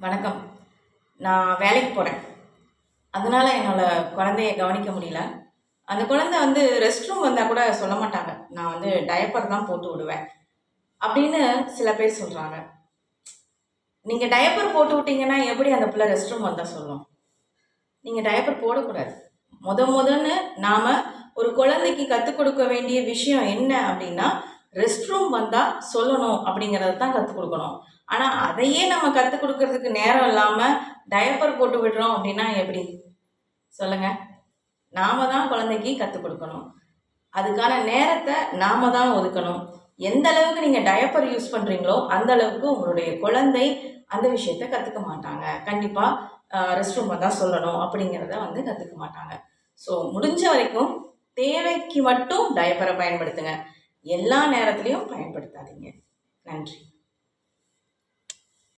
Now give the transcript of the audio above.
வணக்கம். நான் வேலைக்கு போகிறேன். அதனால என்னோடய குழந்தைய கவனிக்க முடியல. அந்த குழந்தை ரெஸ்ட் ரூம் வந்தால் கூட சொல்ல மாட்டாங்க. நான் டயப்பர் தான் போட்டு விடுவேன் அப்படின்னு சில பேர் சொல்கிறாங்க. நீங்கள் டயப்பர் போட்டு விட்டீங்கன்னா எப்படி அந்த பிள்ளை ரெஸ்ட் ரூம் வந்தால் சொல்லும்? நீங்கள் டயப்பர் போடக்கூடாது. முதன்னு நாம் ஒரு குழந்தைக்கு கற்றுக் கொடுக்க வேண்டிய விஷயம் என்ன அப்படின்னா, ரெஸ்ட் ரூம் வந்தால் சொல்லணும் அப்படிங்கிறத தான் கற்றுக் கொடுக்கணும். ஆனால் அதையே நம்ம கற்றுக் கொடுக்கறதுக்கு நேரம் இல்லாமல் டயப்பர் போட்டு விடுறோம் அப்படின்னா எப்படி சொல்லுங்கள்? நாம தான் குழந்தைக்கு கற்றுக் கொடுக்கணும். அதுக்கான நேரத்தை நாம தான் ஒதுக்கணும். எந்த அளவுக்கு நீங்கள் டயப்பர் யூஸ் பண்ணுறீங்களோ அந்த அளவுக்கு உங்களுடைய குழந்தை அந்த விஷயத்தை கற்றுக்க மாட்டாங்க. கண்டிப்பாக ரெஸ்ட் ரூம் வந்தால் சொல்லணும் அப்படிங்கிறத கற்றுக்க மாட்டாங்க. ஸோ முடிஞ்ச வரைக்கும் தேவைக்கு மட்டும் டயப்பரை பயன்படுத்துங்க. எல்லா நேரத்துலையும் பயன்படுத்தாதீங்க. நன்றி.